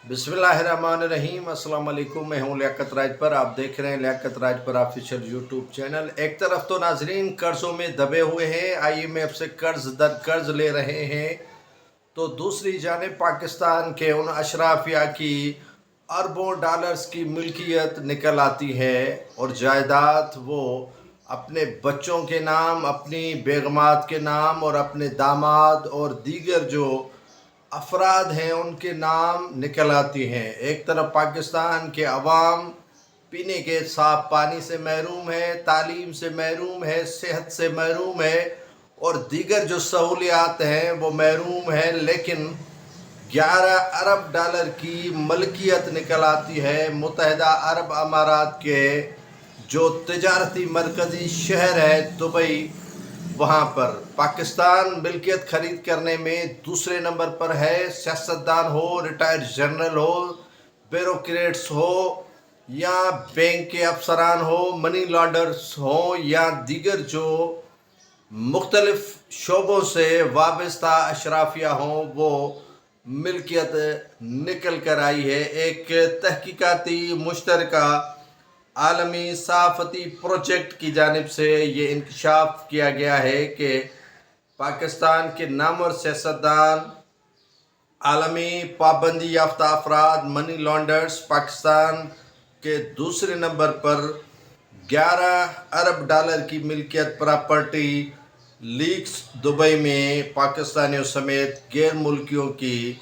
बिस्मिल्लाहिर्रहमानिर्रहीम। अस्सलाम वालेकुम। मैं हूं लियाकत राज पर। आप देख रहे हैं लियाकत राज पर ऑफिशियल यूट्यूब चैनल। एक तरफ तो नाजरीन कर्जों में दबे हुए हैं, IMF से कर्ज दर कर्ज ले रहे हैं, तो दूसरी जानिब पाकिस्तान के उन अशराफिया की अरबों डॉलर्स की मिल्कियत निकल आती है और जायदाद वो अपने बच्चों के नाम, अपनी बेगमात के नाम और अपने दामाद और दीगर जो अफराद हैं उनके नाम निकल आती हैं। एक तरफ पाकिस्तान के अवाम पीने के साफ पानी से महरूम है, तालीम से महरूम है, सेहत से महरूम है और दीगर जो सहूलियात हैं वो महरूम है, लेकिन 11 अरब डॉलर की मलकियत निकल आती है मुत्तहिदा अरब अमारात के जो तिजारती मरकज़ी शहर है दुबई, वहाँ पर पाकिस्तान मिल्कियत खरीद करने में दूसरे नंबर पर है। सियासतदान हो, रिटायर्ड जनरल हो, ब्यूरोक्रेट्स हो या बैंक के अफसरान हो, मनी लॉन्डर्स हो या दीगर जो मुख्तलिफ शोबों से वाबस्ता अशराफिया हों, वो मिल्कियत निकल कर आई है। एक तहकीकाती मुश्तरका आलमी सहाफ़ती प्रोजेक्ट की जानिब से ये इंकशाफ किया गया है कि पाकिस्तान के नामवर सियासतदान, आलमी पाबंदी याफ्ता अफराद, मनी लॉन्डर्स पाकिस्तान के दूसरे नंबर पर 11 अरब डॉलर की मिल्कियत प्रॉपर्टी लीक्स दुबई में पाकिस्तानियों समेत गैर मुल्कियों की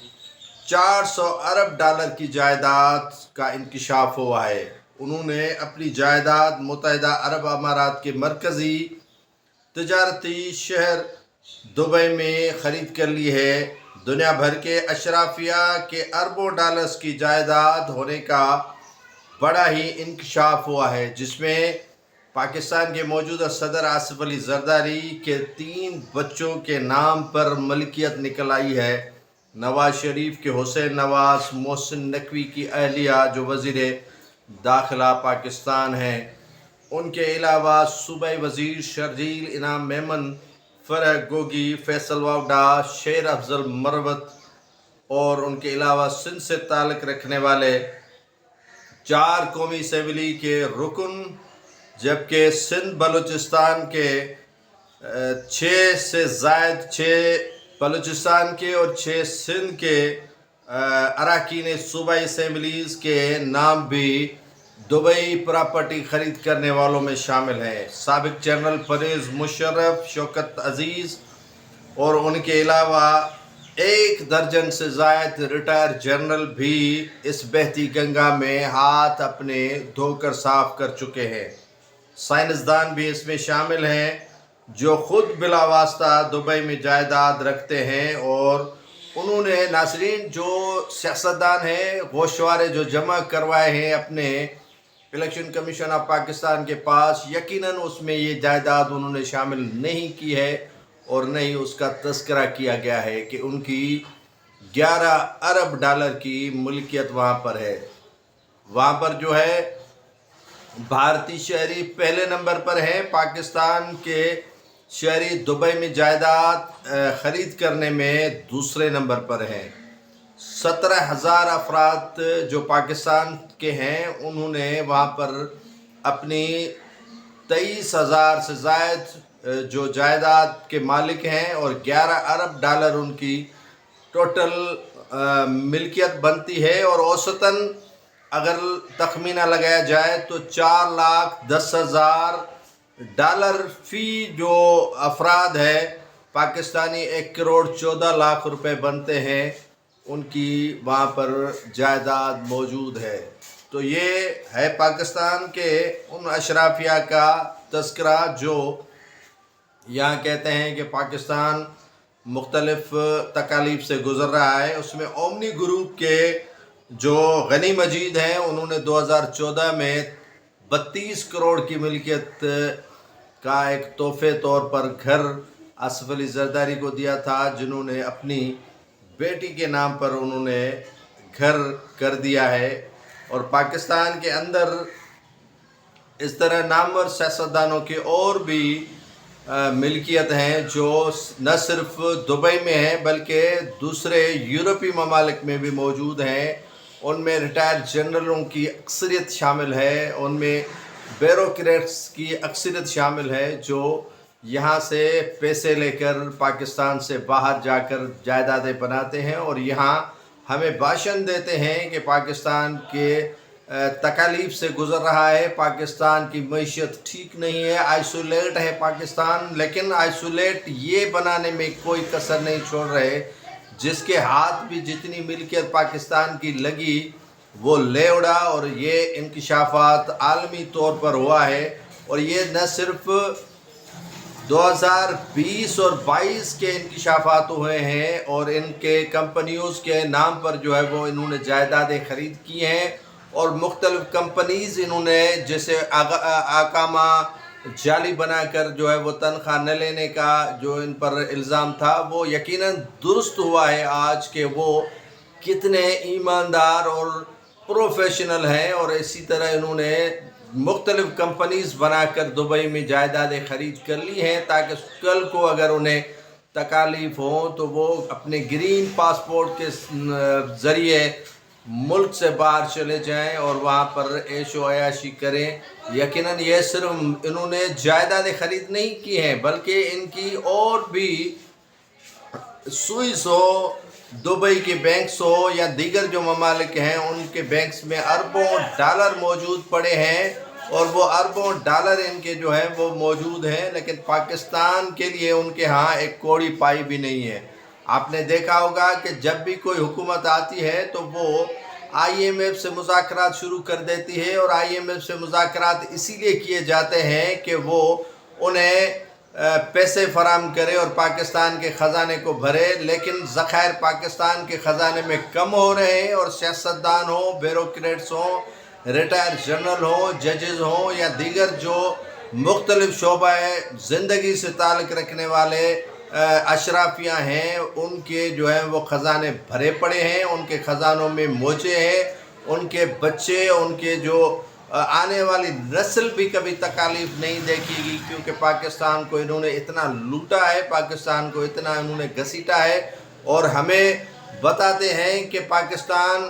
400 अरब डॉलर की जायदाद का इंकशाफ हुआ है। उन्होंने अपनी जायदाद मुत्तहिदा अरब अमारात के मरकज़ी तिजारती शहर दुबई में ख़रीद कर ली है। दुनिया भर के अशराफिया के अरबों डॉलर्स की जायदाद होने का बड़ा ही इंकशाफ हुआ है, जिसमें पाकिस्तान के मौजूदा सदर आसिफ अली जरदारी के 3 बच्चों के नाम पर मलकियत निकल आई है। नवाज शरीफ के हुसैन नवाज, मोहसिन नकवी की अहलिया जो वज़ीर दाखिला पाकिस्तान हैं, उनके अलावा सूबाई वज़ीर शर्जील इनाम मेमन, फरह गोगी, फैसल वावडा, शेर अफजल मरवत और उनके अलावा सिंध से ताल्लुक़ रखने वाले 4 कौमी असम्बली के रुकन, जबकि सिंध बलूचिस्तान के 6 बलूचिस्तान के और 6 सिंध के अरकान सूबाई असम्बलीज़ के नाम भी दुबई प्रॉपर्टी ख़रीद करने वालों में शामिल हैं। साबिक़ जनरल परवेज़ मुशर्रफ, शौकत अज़ीज़ और उनके अलावा 1 दर्जन से ज़ायद रिटायर जनरल भी इस बहती गंगा में हाथ अपने धोकर साफ कर चुके हैं। साइंसदान भी इसमें शामिल हैं जो ख़ुद बिलावास्ता दुबई में जायदाद रखते हैं और उन्होंने नाज़रीन जो सियासतदान हैं गोशवारे जो जमा करवाए हैं अपने इलेक्शन कमीशन ऑफ पाकिस्तान के पास, यकीनन उसमें ये जायदाद उन्होंने शामिल नहीं की है और नहीं उसका तज़किरा किया गया है कि उनकी 11 अरब डॉलर की मिल्कियत वहाँ पर है। वहाँ पर जो है भारतीय शहरी पहले नंबर पर हैं, पाकिस्तान के शहरी दुबई में जायदाद ख़रीद करने में दूसरे नंबर पर हैं। 17,000 अफराद जो पाकिस्तान के हैं उन्होंने वहाँ पर अपनी 23,000 से ज़ायद जो जायदाद के मालिक हैं और 11 अरब डॉलर उनकी टोटल मिल्कियत बनती है और औसतन अगर तखमीना लगाया जाए तो 4,10,000 डॉलर फ़ी जो अफराद है पाकिस्तानी 1 करोड़ 14 लाख रुपए बनते हैं, उनकी वहाँ पर जायदाद मौजूद है। तो ये है पाकिस्तान के उन अशराफिया का तज़किरा जो यहाँ कहते हैं कि पाकिस्तान मुख्तलिफ तकालीफ से गुज़र रहा है। उसमें ओमनी ग्रुप के जो गनी मजीद हैं उन्होंने 2014 में 32 करोड़ की मिल्कियत का एक तोहफे तौर पर घर आसिफ अली जरदारी को दिया था, जिन्होंने अपनी बेटी के नाम पर उन्होंने घर कर दिया है। और पाकिस्तान के अंदर इस तरह नामवर सियासतदानों के और भी मिल्कियत हैं जो न सिर्फ दुबई में हैं बल्कि दूसरे यूरोपीय ममालिक में भी मौजूद हैं। उनमें रिटायर्ड जनरलों की अक्सरियत शामिल है, उनमें ब्यूरोक्रेट्स की अक्सरियत शामिल है जो यहाँ से पैसे लेकर पाकिस्तान से बाहर जाकर जायदादें बनाते हैं और यहाँ हमें भाषण देते हैं कि पाकिस्तान के तकालीफ से गुज़र रहा है, पाकिस्तान की मईशत ठीक नहीं है, आइसोलेट है पाकिस्तान। लेकिन आइसोलेट ये बनाने में कोई कसर नहीं छोड़ रहे, जिसके हाथ भी जितनी मिल्कियत पाकिस्तान की लगी वो ले उड़ा। और ये इंकशाफात आलमी तौर पर हुआ है और ये न सिर्फ 2020 और 22 के इंकशाफात हुए हैं और इनके कंपनियों के नाम पर जो है वो इन्होंने जायदादें ख़रीद की हैं और मुख्तलिफ़ कंपनीज़ इन्होंने जैसे आकामा जाली बनाकर जो है वो तनख्वाह न लेने का जो इन पर इल्ज़ाम था वो यकीनन दुरुस्त हुआ है आज के वो कितने ईमानदार और प्रोफेशनल हैं। और इसी तरह इन्होंने मुख्तलिफ़ कंपनीज़ बनाकर दुबई में जायदादें ख़रीद कर ली हैं ताकि कल को अगर उन्हें तकालीफ हो तो वो अपने ग्रीन पासपोर्ट के ज़रिए मुल्क से बाहर चले जाएं और वहाँ पर ऐशो अयाशी करें। यकीनन ये सिर्फ इन्होंने जायदादें ख़रीद नहीं की हैं बल्कि इनकी और भी स्विस हो, दुबई के बैंक्स हो या दीगर जो ममालिक हैं उनके बैंक्स में अरबों डॉलर मौजूद पड़े हैं और वो अरबों डॉलर इनके जो हैं वो मौजूद हैं, लेकिन पाकिस्तान के लिए उनके यहाँ एक कौड़ी पाई भी नहीं है। आपने देखा होगा कि जब भी कोई हुकूमत आती है तो वो IMF से मुज़ाकरात शुरू कर देती है और IMF से मुज़ाकरात इसीलिए किए जाते हैं कि वो उन्हें पैसे फराम करे और पाकिस्तान के ख़जाने को भरे। लेकिन ज़खायर पाकिस्तान के ख़जाने में कम हो रहे हैं और सियासतदान हो, ब्यूरोक्रेट्स हो, रिटायर्ड जनरल हो, जजेस हो या दीगर जो मुख्तलिफ़ शोबा ज़िंदगी से ताल्लुक़ रखने वाले अशराफियाँ हैं उनके जो है वो ख़जाने भरे पड़े हैं, उनके ख़जानों में मोजे हैं, उनके बच्चे, उनके जो आने वाली नस्ल भी कभी तकालीफ नहीं देखेगी क्योंकि पाकिस्तान को इन्होंने इतना लूटा है, पाकिस्तान को इतना इन्होंने घसीटा है। और हमें बताते हैं कि पाकिस्तान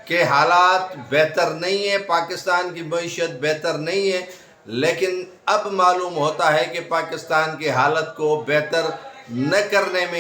के हालात बेहतर नहीं है, पाकिस्तान की मईशत बेहतर नहीं है, लेकिन अब मालूम होता है कि पाकिस्तान की हालत को बेहतर न करने में